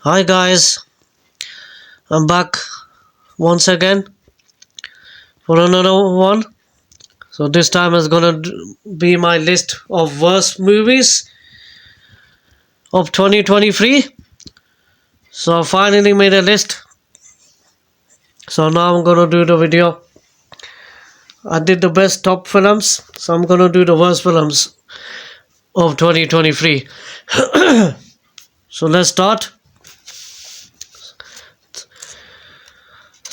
Hi guys, I'm back once again for another one. So this time is gonna be my list of worst movies of 2023. So I finally made a list. So now I'm gonna do the video. I did the best top films, so I'm gonna do the worst films of 2023. So let's start.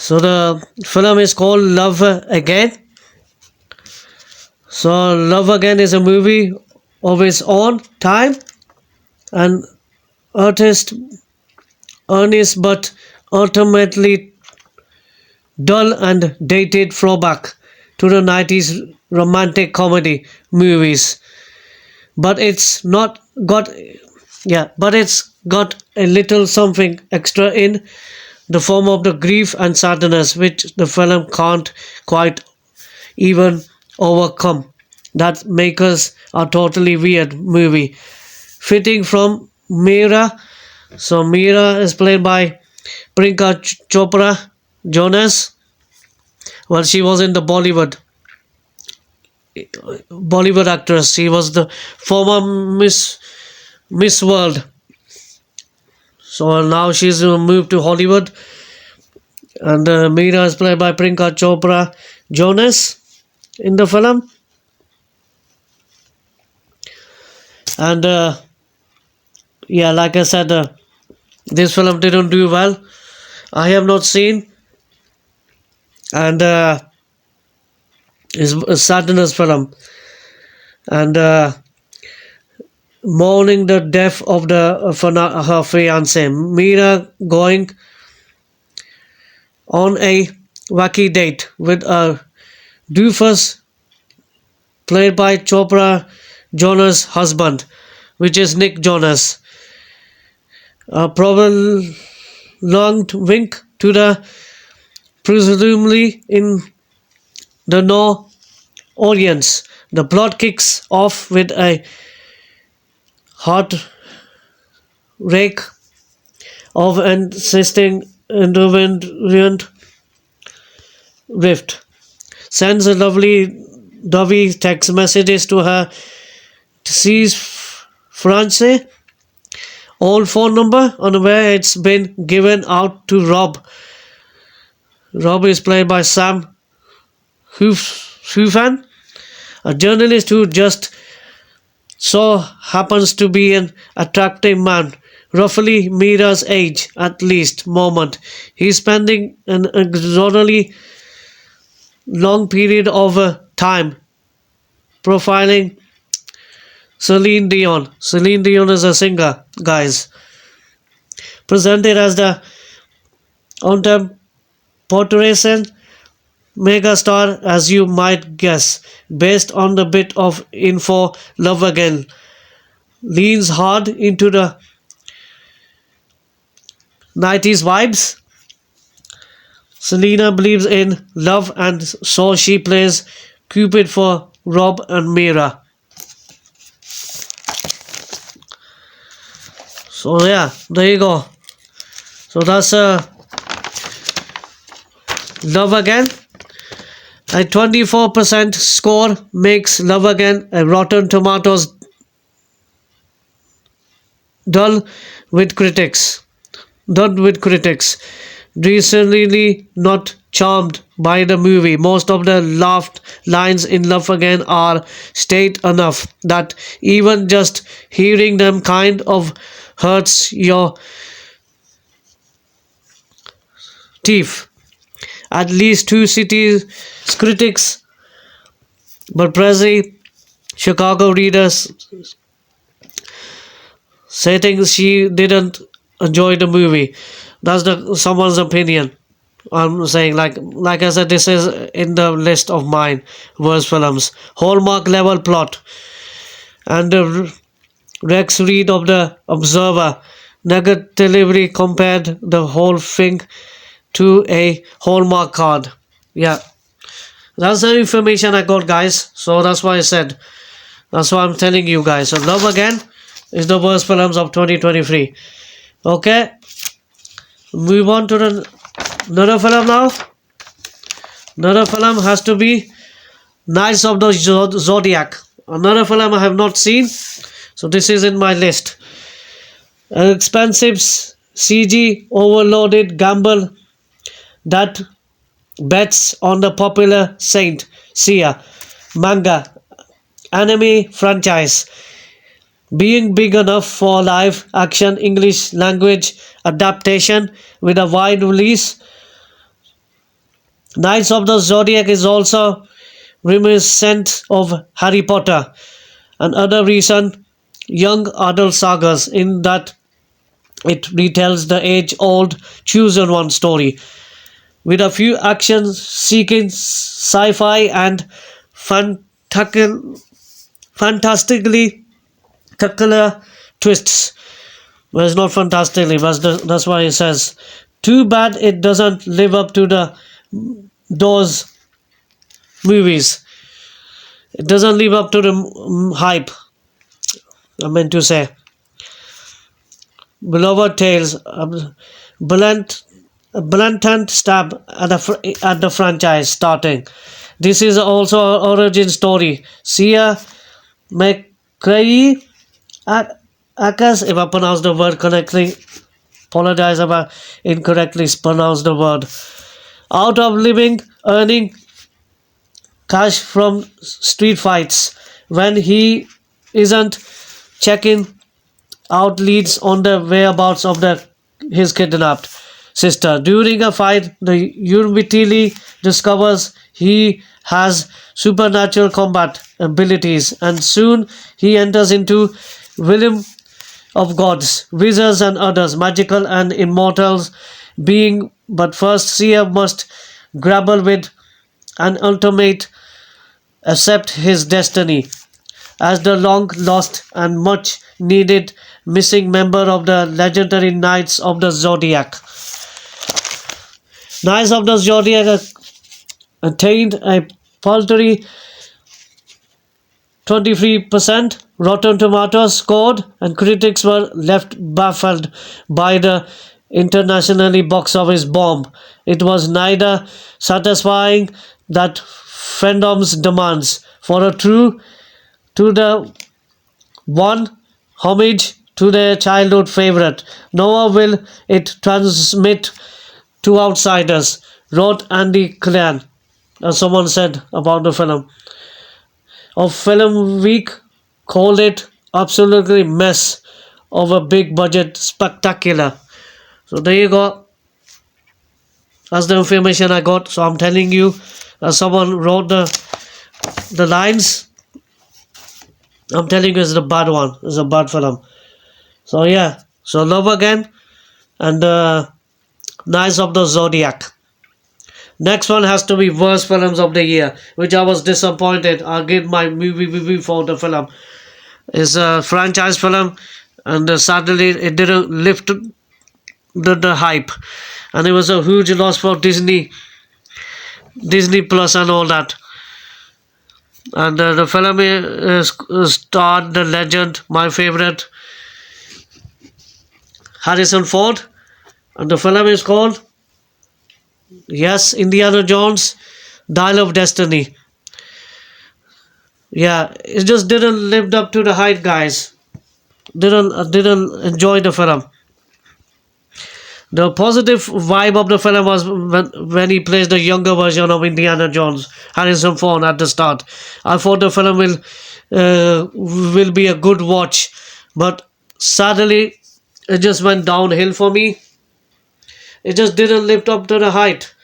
So the film is called Love Again. So Love Again is a movie of its own time and artist earnest but ultimately dull and dated throwback to the 90s romantic comedy movies. But it's not got but it's got a little something extra in the form of the grief and sadness which the film can't quite even overcome. That makes a totally weird movie. Fitting from Mira. So Mira is played by Priyanka Chopra Jonas. Well, she was in the Bollywood actress. She was the former Miss World. So now she's moved to Hollywood, and Meera is played by Priyanka Chopra Jonas in the film. And like I said, this film didn't do well. I have not seen, and it's a sadness film, and mourning the death of her fiance. Meera going on a wacky date with a doofus played by Chopra Jonas' husband, which is Nick Jonas. A prolonged wink to the presumably in the no audience. The plot kicks off with a heart rake of insisting independent rift. Sends a lovely dovey text messages to her deceased fiance. Old phone number on where it's been given out to Rob. Rob is played by Sam Hufan, a journalist who just so happens to be an attractive man, roughly Mira's age at least moment. He's spending an extraordinarily long period of time profiling Celine Dion. Celine Dion is a singer, guys. Presented as the contemporary megastar, as you might guess, based on the bit of info. Love Again leans hard into the 90s vibes. Selena believes in love, and so she plays Cupid for Rob and Mira. So yeah, there you go. So that's Love Again. A 24% score makes Love Again a Rotten Tomatoes dull with critics. Recently not charmed by the movie. Most of the laughed lines in Love Again are straight enough that even just hearing them kind of hurts your teeth. At least two cities critics, but Prezi Chicago readers saying she didn't enjoy the movie. That's the someone's opinion. I'm saying like I said, this is in the list of mine worst films. Hallmark level plot and the Rex Reed of the Observer negatively compared the whole thing to a Hallmark card. Yeah, that's the information I got, guys. So that's why I said. That's why I'm telling you guys. So Love Again is the worst films of 2023. Okay. Move on to the another film now. Another film has to be Knights of the Zodiac. Another film I have not seen, so this is in my list. An expensive CG overloaded gamble that bets on the popular Saint Seiya manga anime franchise being big enough for live action English language adaptation with a wide release. Knights of the Zodiac is also reminiscent of Harry Potter and other recent young adult sagas in that it retells the age old chosen one story with a few action seeking sci fi and fantastically spectacular twists. Well, it's not fantastically, but that's why it says. Too bad it doesn't live up to the those movies. It doesn't live up to the hype. I meant to say. Beloved Tales, blunt, blatant stab at the franchise starting. This is also an origin story. Sia McCreary Akas, if I pronounce the word correctly, apologize if I incorrectly pronounce the word. Out of living, earning cash from street fights when he isn't checking out leads on the whereabouts of his kidnapped sister. During a fight, the Urmitili discovers he has supernatural combat abilities, and soon he enters into realm of gods, wizards, and others, magical and immortals being. But first, Sia must grapple with an ultimate accept his destiny as the long lost and much needed missing member of the legendary Knights of the Zodiac. Knights of the Zodiac attained a paltry 23% Rotten Tomatoes scored, and critics were left baffled by the internationally box office bomb. It was neither satisfying that fandom's demands for a true to the one homage to their childhood favorite, nor will it transmit to outsiders, wrote Andy Clan, as someone said about the film. Of Film Week called it absolutely mess of a big budget spectacular. So there you go. That's the information I got. So I'm telling you, someone wrote the lines. I'm telling you, it's the bad one. It's a bad film. So yeah. So Love Again and Knights of the Zodiac. Next one has to be worst films of the year, which I was disappointed. I'll give my movie review for the film. It's a franchise film, and sadly it didn't lift the hype, and it was a huge loss for Disney Plus and all that. And the film starred the legend, my favorite, Harrison Ford, and the film is called, yes, Indiana Jones, Dial of Destiny. Yeah, it just didn't live up to the hype, guys. Didn't enjoy the film. The positive vibe of the film was when he plays the younger version of Indiana Jones, Harrison Ford, at the start. I thought the film will be a good watch, but sadly, it just went downhill for me. It just didn't live up to the height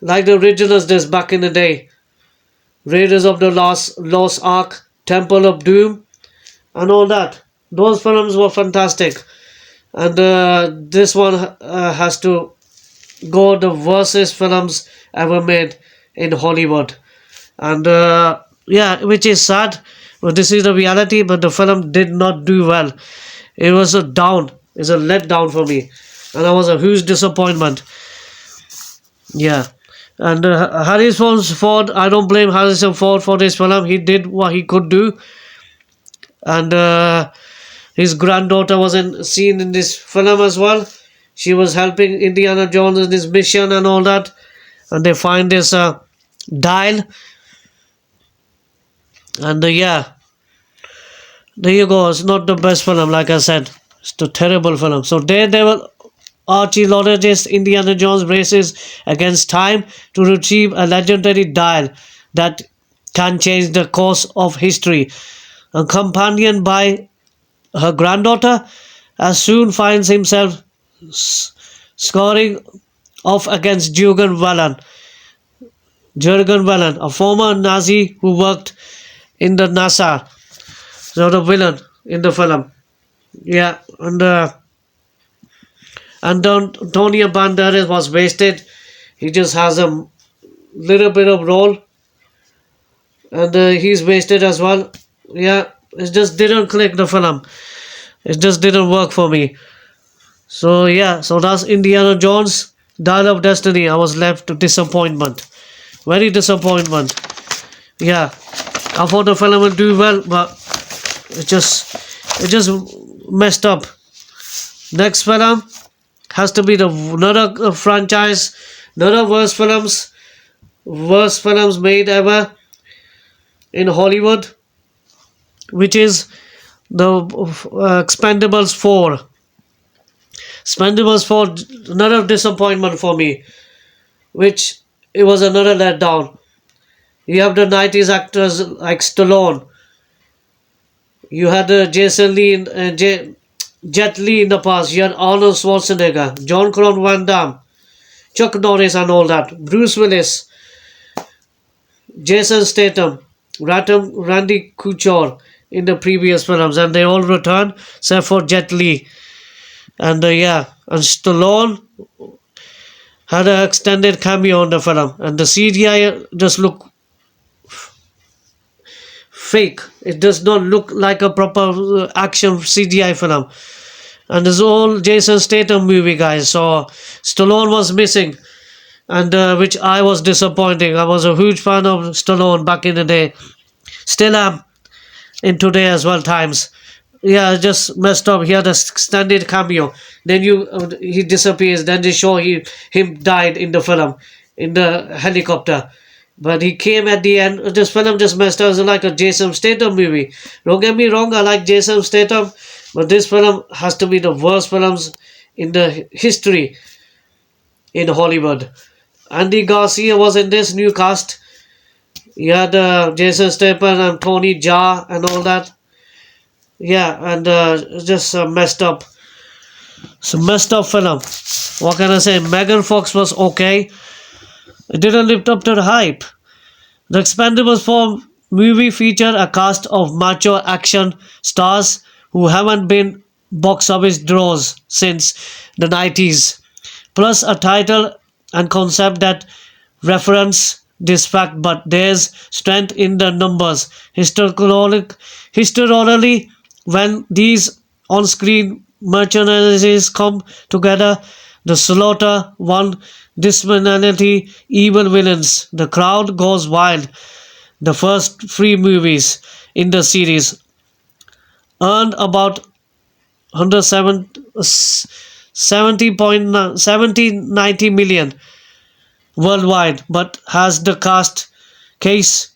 like the originals did back in the day. Raiders of the Lost Ark, Temple of Doom, and all that. Those films were fantastic. And this one has to go the worstest films ever made in Hollywood. And yeah, which is sad. But this is the reality. But the film did not do well. It was a down. It's a letdown for me. And that was a huge disappointment. Yeah. And Harrison Ford, I don't blame Harrison Ford for this film. He did what he could do. And his granddaughter was seen in this film as well. She was helping Indiana Jones in his mission and all that. And they find this dial. And yeah, there you go. It's not the best film, like I said. It's a terrible film. So there they were archaeologist Indiana Jones races against time to retrieve a legendary dial that can change the course of history. Accompanied by her granddaughter, as soon finds himself scoring off against Jurgen Wellen, a former Nazi who worked in the NASA. So the villain in the film. Yeah, and Antonio Banderas was wasted. He just has a little bit of role, and he's wasted as well. Yeah, it just didn't click the film. It just didn't work for me. So yeah, so that's Indiana Jones, Dial of Destiny. I was left with disappointment, very disappointment. Yeah, I thought the film would do well, but it just messed up. Next film has to be the another franchise, another worst films made ever in Hollywood, which is the Expendables 4. Expendables 4, another disappointment for me, which it was another letdown. You have the 90s actors like Stallone. You had Jason Lee, Jet Li in the past. You had Arnold Schwarzenegger, John Claude Van Damme, Chuck Norris, and all that. Bruce Willis, Jason Statham, Randy Couture in the previous films, and they all returned except for Jet Li. And yeah, and Stallone had an extended cameo in the film, and the CGI just looked fake. It does not look like a proper action CGI film. And this all Jason Statham movie, guys. So Stallone was missing, and which I was disappointing. I was a huge fan of Stallone back in the day. Still am in today as well times. Yeah, just messed up. He had a extended cameo. Then he disappears. Then they show him died in the film in the helicopter. But he came at the end. This film just messed up. It's like a Jason Statham movie. Don't get me wrong, I like Jason Statham, but this film has to be the worst films in the history in Hollywood. Andy Garcia was in this new cast. You had Jason Statham and Tony Jaa and all that. Yeah, and just messed up. It's a messed up film. What can I say? Megan Fox was okay. It didn't live up to the hype. The Expendables 4 movie featured a cast of macho action stars who haven't been box office draws since the 90s, plus a title and concept that reference this fact, but there's strength in the numbers. Historically, when these on-screen merchandises come together, the slaughter one dismantled evil villains. The crowd goes wild. The first three movies in the series earned about 170 million worldwide, but has the case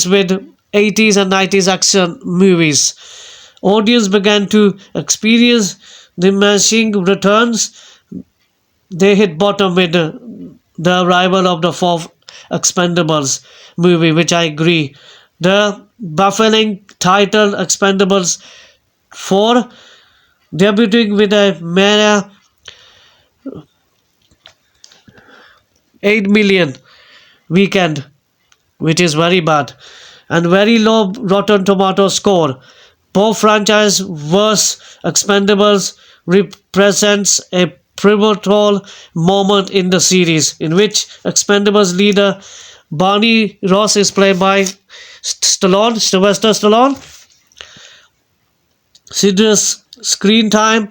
with 80s and 90s action movies. Audience began to experience diminishing returns. They hit bottom with the arrival of the fourth Expendables movie, which I agree. The baffling title Expendables 4 debuting with a mere 8 million weekend, which is very bad, and very low Rotten Tomato score. Both franchise worst Expendables represents a pivotal moment in the series, in which Expendables leader Barney Ross is played by Sylvester Stallone. Sid's screen time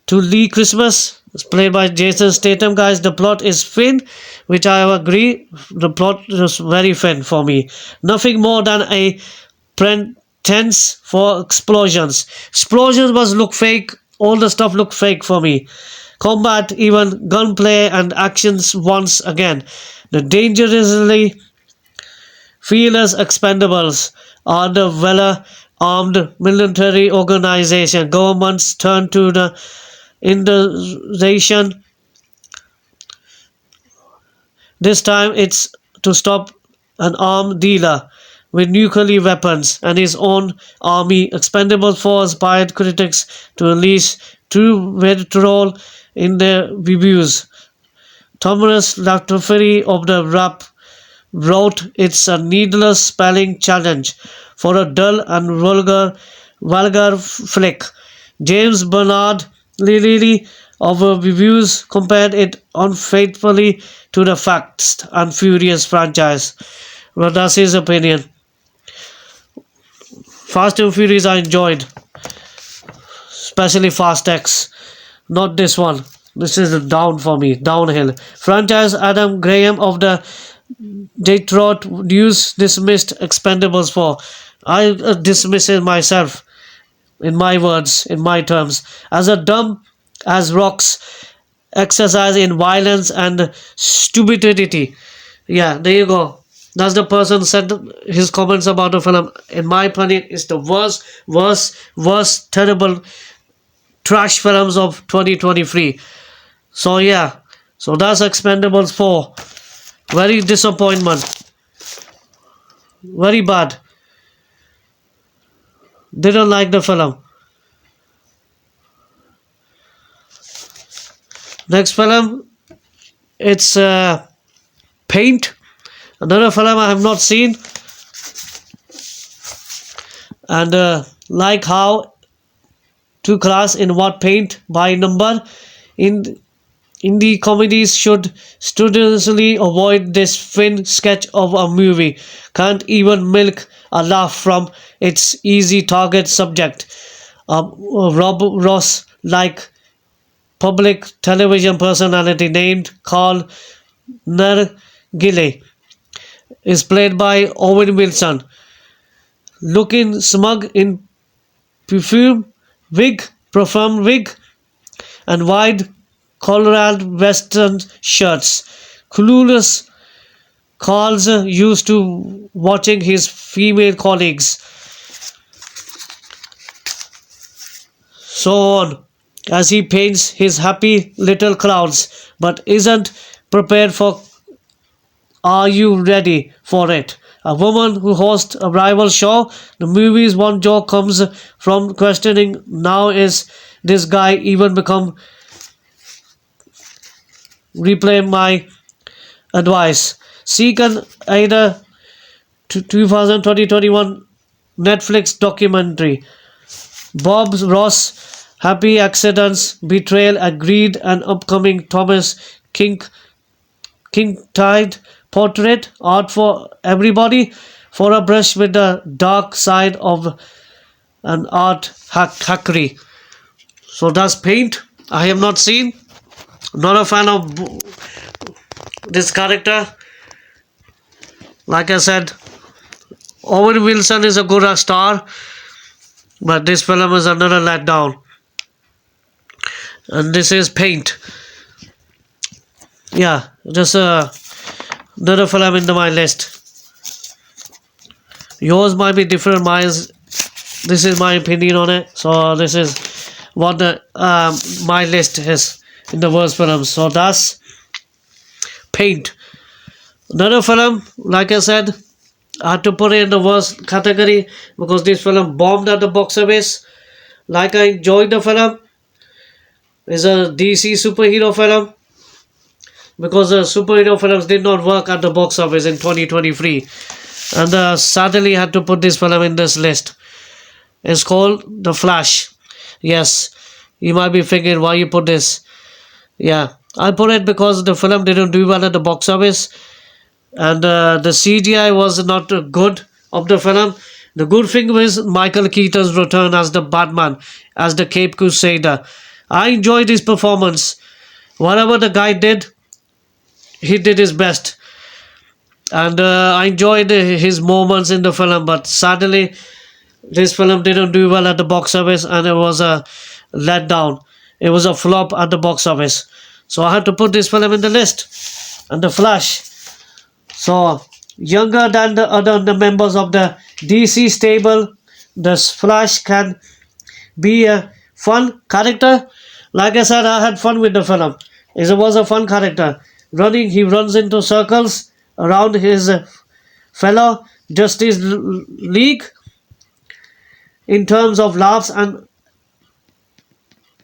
to Lee Christmas is played by Jason Statham. Guys, the plot is thin, which I agree. The plot is very thin for me. Nothing more than a pretense for explosions. Explosions must look fake all the stuff looked fake for me. Combat, even gunplay and actions once again. The dangerously fearless expendables are the well armed military organization. Governments turn to the Indonesian. This time it's to stop an arms dealer with nuclear weapons and his own army. Expendable Force fired critics to unleash true vitriol in their reviews. Thomas Lactoferi of the Rap wrote it's a needless spelling challenge for a dull and vulgar flick. James Bernard Lilly of reviews compared it unfaithfully to the Fast and Furious franchise. Well, that's his opinion. Fast and Furious I enjoyed, especially Fast X. Not this one. This is a down for me, downhill. Franchise Adam Graham of the Detroit News dismissed Expendables 4. I dismiss it myself, in my words, in my terms, as a dumb as rocks exercise in violence and stupidity. Yeah, there you go. That's the person said his comments about the film. In my opinion, it's the worst, terrible trash films of 2023. So yeah, so that's Expendables 4. Very disappointment. Very bad. Didn't like the film. Next film, it's Paint. Another film I have not seen. And like how to class in what paint by number, in indie comedies should studiously avoid this thin sketch of a movie. Can't even milk a laugh from its easy target subject. Rob Ross like public television personality named Carl Nargile is played by Owen Wilson. Looking smug in perfume wig, and wide collared western shirts. Clueless Carl's used to watching his female colleagues. So on, as he paints his happy little clouds, but isn't prepared for. Are you ready for it? A woman who hosts a rival show. The movie's one joke comes from questioning, now is this guy even become replay my advice. Seek an either 2021 Netflix documentary. Bob Ross, Happy Accidents, Betrayal, Agreed, and upcoming Thomas Kincaid portrait art for everybody, for a brush with the dark side of an art hackery. So that's Paint. I have not seen. Not a fan of this character. Like I said, Owen Wilson is a good star, but this film is another letdown. And this is Paint. Yeah, just another film in my list. Yours might be different. This is my opinion on it. So this is what my list is in the worst films. So that's Paint. Another film, like I said, I had to put it in the worst category because this film bombed at the box office. Like I enjoyed the film. It's a DC superhero film, because the superhero films did not work at the box office in 2023, and sadly had to put this film in this list. It's called The Flash. Yes, you might be thinking why you put this. Yeah, I put it because the film didn't do well at the box office, and the CGI was not good of the film. The good thing was Michael Keaton's return as the Batman, as the Cape Crusader. I enjoyed his performance. Whatever the guy did, he did his best, and I enjoyed his moments in the film. But sadly, this film didn't do well at the box office, and it was a let down. It was a flop at the box office. So I had to put this film in the list. And The Flash. So younger than the members of the DC stable, the Flash can be a fun character. Like I said, I had fun with the film. It was a fun character. He runs into circles around his fellow Justice League in terms of laughs and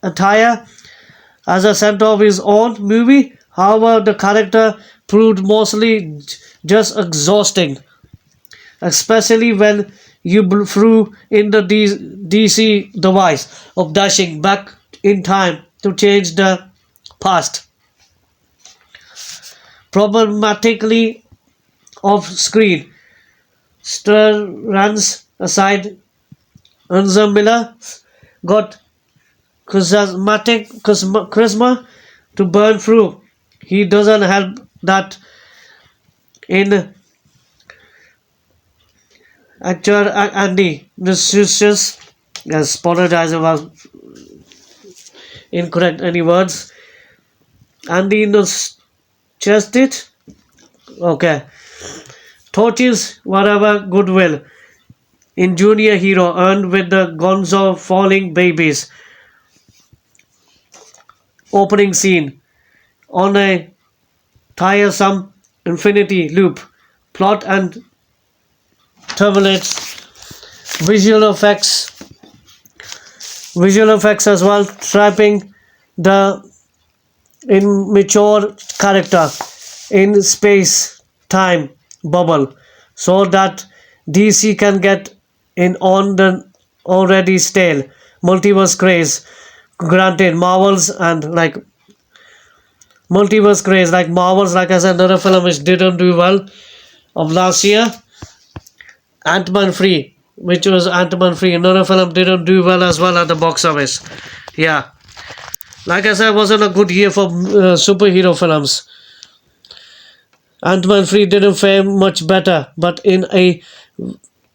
attire as a center of his own movie. However, the character proved mostly just exhausting, especially when you threw in the DC device of dashing back in time to change the past. Problematically off screen, Stir runs aside. Ezra Miller got charisma to burn through. He doesn't help that in actor Andy Nucius. Yes, apologize if I incorrect any words. Andy Nucius it. Okay. Torches whatever goodwill in Junior Hero earned with the Gonzo falling babies opening scene on a tiresome infinity loop plot and turbulence visual effects as well, trapping the immature character in space time bubble so that DC can get in on the already stale multiverse craze. Granted, multiverse craze like Marvels, like I said, another film which didn't do well of last year. Ant-Man 3, which was Ant-Man 3, another film didn't do well as well at the box office. Yeah, like I said, it wasn't a good year for superhero films. Ant-Man 3 didn't fare much better, but in a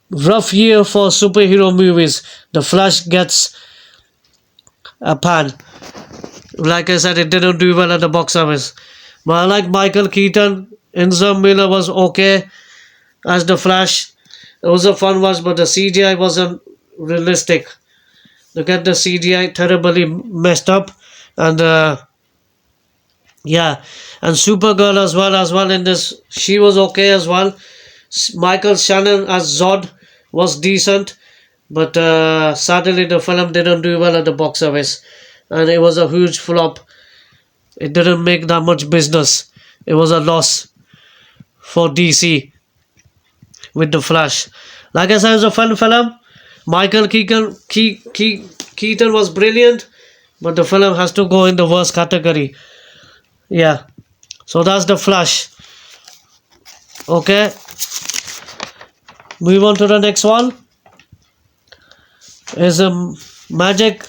rough year for superhero movies, The Flash gets a pan. Like I said, it didn't do well at the box office. But I like Michael Keaton. Ezra Miller was okay as the Flash. It was a fun watch, but the CGI wasn't realistic. Look at the CGI, terribly messed up, and yeah, and Supergirl as well in this, she was okay as well. Michael Shannon as Zod was decent, but sadly the film didn't do well at the box office, and it was a huge flop. It didn't make that much business. It was a loss for DC with the Flash. Like I said, it was a fun film. Michael Keaton was brilliant, but the film has to go in the worst category. Yeah, so that's the Flash. Okay, move on to the next one. Is a Magic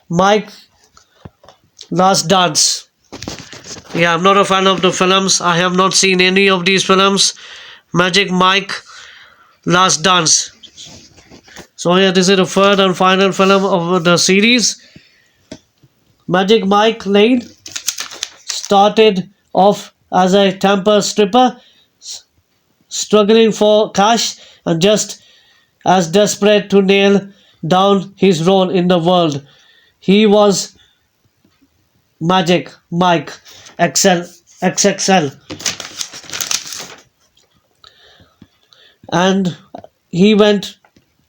Mike Last Dance. Yeah, I'm not a fan of the films. I have not seen any of these films. Magic Mike Last Dance. So yeah, this is the third and final film of the series. Magic Mike Lane started off as a temper stripper, struggling for cash and just as desperate to nail down his role in the world. He was Magic Mike XXL, and he went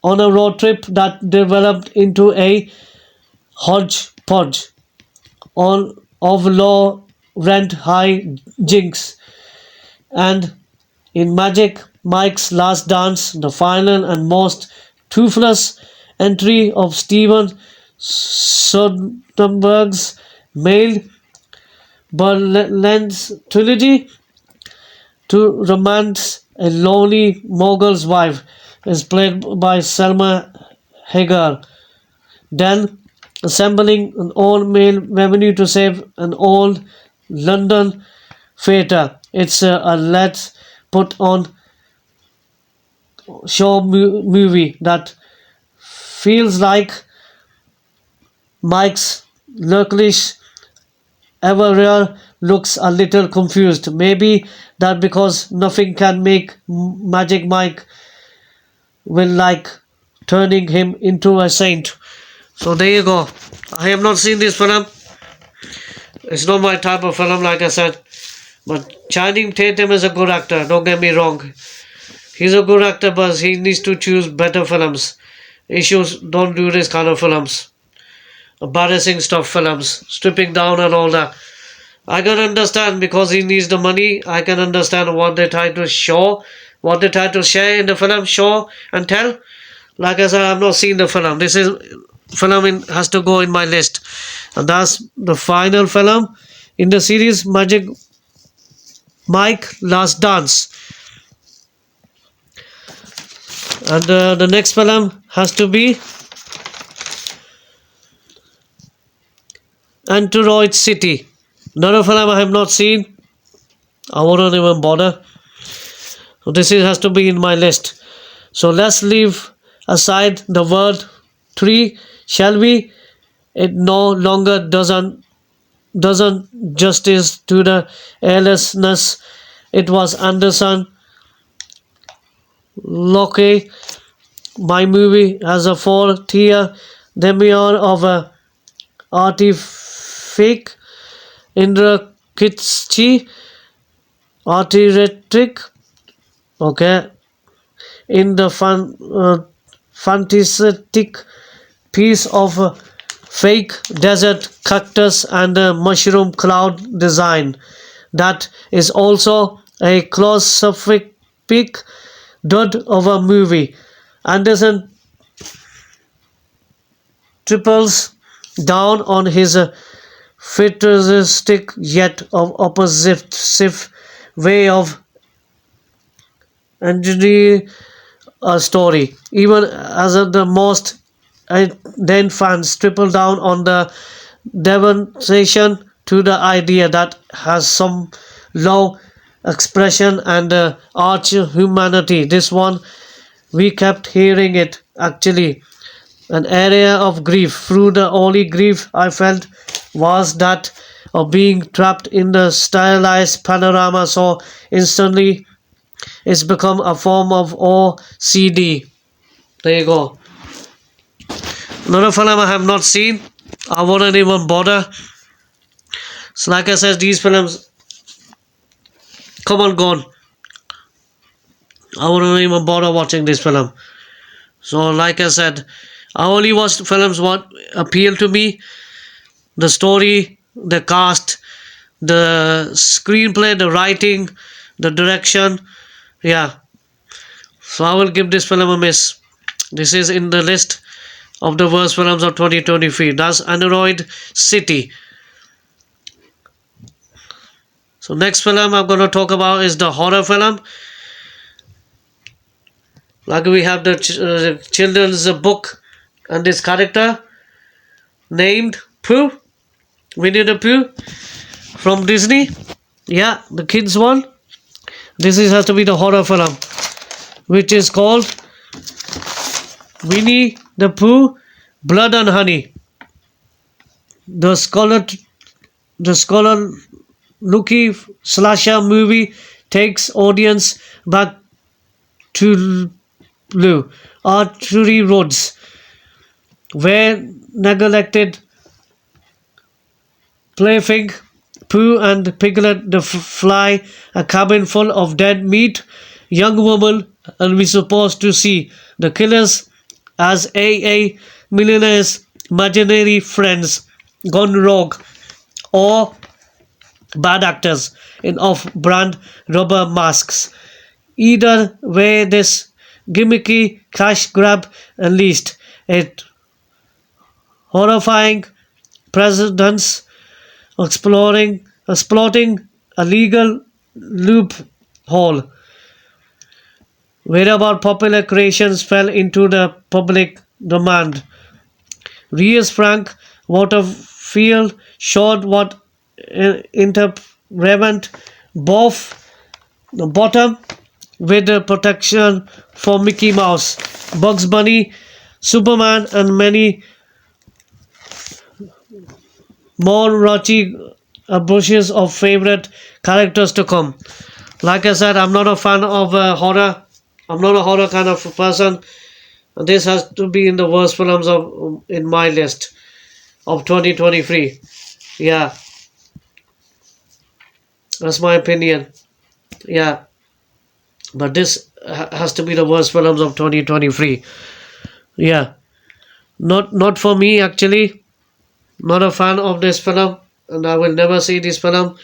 on a road trip that developed into a hodgepodge of low rent high jinks. And in Magic Mike's Last Dance, the final and most toothless entry of Steven Soderbergh's mailed Berlin's trilogy to romance a lonely mogul's wife is played by Selma Hagar, then assembling an all-male revenue to save an old London theatre. It's a let's put on show movie that feels like Mike's Lurklish Everreal looks a little confused. Maybe that because nothing can make Magic Mike will like turning him into a saint. So there you go. I have not seen this film. It's not my type of film, like I said. But Channing Tatum is a good actor. Don't get me wrong. He's a good actor, but he needs to choose better films. Issues don't do this kind of films. Embarrassing stuff films, stripping down and all that. I can understand because he needs the money. I can understand what they try to show, what they try to share in the film, show and tell. Like I said, I've not seen the film. This is film has to go in my list, and that's the final film in the series Magic Mike Last Dance. And the next film has to be Android City. Another film I have not seen. I wouldn't even bother. So this has to be in my list. So let's leave aside the word tree, shall we? It no longer doesn't justice to the airlessness. It was Anderson Locke. My movie has a 4-tier demiur of a artific Indra Kitschy artillery. Okay, in the fantastic piece of fake desert cactus and mushroom cloud design that is also a claustrophobic dud of a movie. Anderson triples down on his futuristic yet of opposite way of engineering a story. Even as the most then fans triple down on the demonstration to the idea that has some low expression and arch humanity. This one, we kept hearing it actually. An area of grief. Through the only grief I felt was that of being trapped in the stylized panorama, so instantly it's become a form of OCD. There you go. Another film I have not seen. I wouldn't even bother. So like I said, these films come and gone. I wouldn't even bother watching this film. So like I said, I only watched films what appeal to me. The story, the cast, the screenplay, the writing, the direction. Yeah. So I will give this film a miss. This is in the list of the worst films of 2023. That's Android City. So next film I'm going to talk about is the horror film. Like we have the children's book and this character named Pooh, Winnie the Pooh from Disney. Yeah, the kids one. This has to be the horror film, which is called Winnie the Pooh, Blood and Honey. The Lucky slasher movie takes audience back to Archery Roads, where neglected plaything Pooh and Piglet the fly a cabin full of dead meat, young woman, and we supposed to see the killers as AA millionaires, imaginary friends gone rogue, or bad actors in off-brand rubber masks. Either way, this gimmicky cash grab unleashed it horrifying precedents, exploiting a legal loophole wherever popular creations fell into the public domain. Reus Frank Waterfield showed what interprevent both the bottom with the protection for Mickey Mouse, Bugs Bunny, Superman, and many more raunchy bushes of favorite characters to come. Like I said, I'm not a fan of horror. I'm not a horror kind of person. This has to be in the worst films of in my list of 2023. Yeah, that's my opinion. Yeah, but this has to be the worst films of 2023. Yeah, not for me actually. Not a fan of this film, and I will never see this film.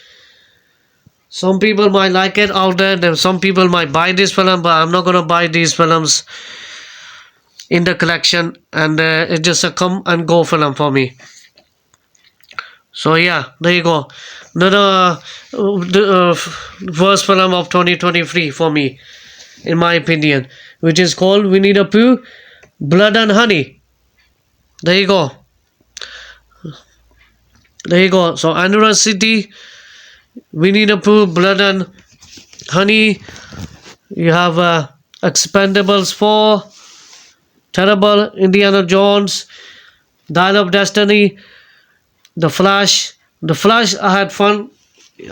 Some people might like it out there. Then some people might buy this film, but I'm not gonna buy these films in the collection, and it's just a come and go film for me. So yeah, there you go. Another worst film of 2023 for me, in my opinion, which is called Winnie the Pooh, Blood and Honey. There you go. There you go. So Andorra City, Winnie the Pooh, Blood and Honey. You have Expendables 4, Terrible, Indiana Jones, Dial of Destiny, The Flash. The Flash, I had fun.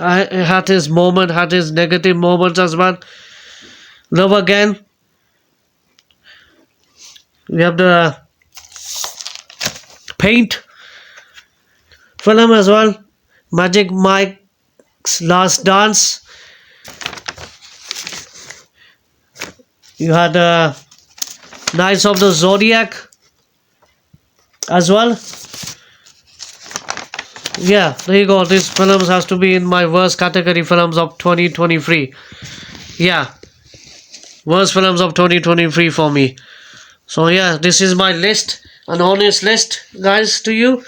I had his moment, had his negative moments as well. Love Again. We have the Paint film as well. Magic Mike's Last Dance. You had Knights of the Zodiac as well. Yeah, there you go. These films has to be in my worst category films of 2023. Yeah, worst films of 2023 for me. So yeah, this is my list, an honest list, guys, to you.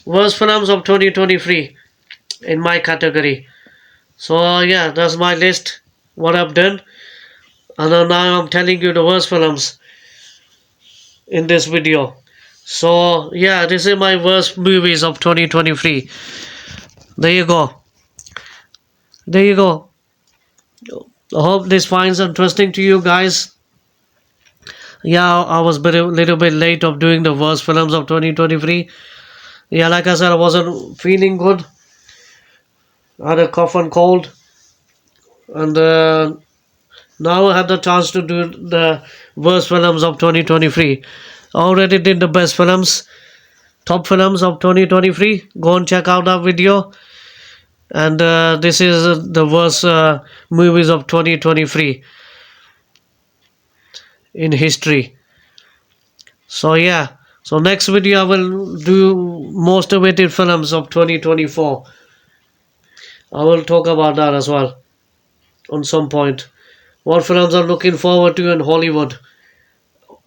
Worst films of 2023 in my category. So yeah, that's my list. What I've done, and then now I'm telling you the worst films in this video. So yeah, this is my worst movies of 2023. There you go. There you go. I hope this finds interesting to you guys. Yeah, I was a little bit late of doing the worst films of 2023. Yeah, like I said, I wasn't feeling good. I had a cough and cold, and now I have the chance to do the worst films of 2023. I already did the best films, top films of 2023. Go and check out that video. And this is the worst movies of 2023 in history. So yeah, so next video I will do most awaited films of 2024. I will talk about that as well on some point. What films I'm looking forward to in Hollywood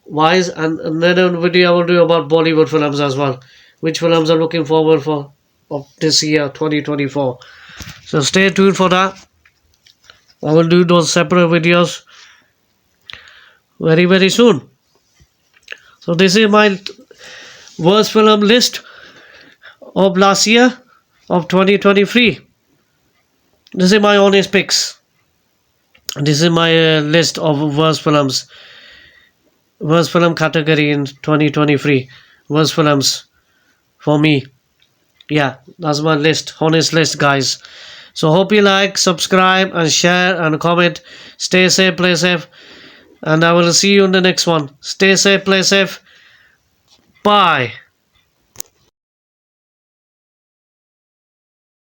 wise, and another video I will do about Bollywood films as well. Which films I'm looking forward for of this year 2024. So stay tuned for that. I will do those separate videos very soon. So this is my worst film list of last year of 2023. This is my honest picks. This is my list of worst films. Worst film category in 2023. Worst films for me. Yeah, that's my list. Honest list, guys. So hope you like, subscribe and share and comment. Stay safe, play safe. And I will see you in the next one. Stay safe, play safe. Bye.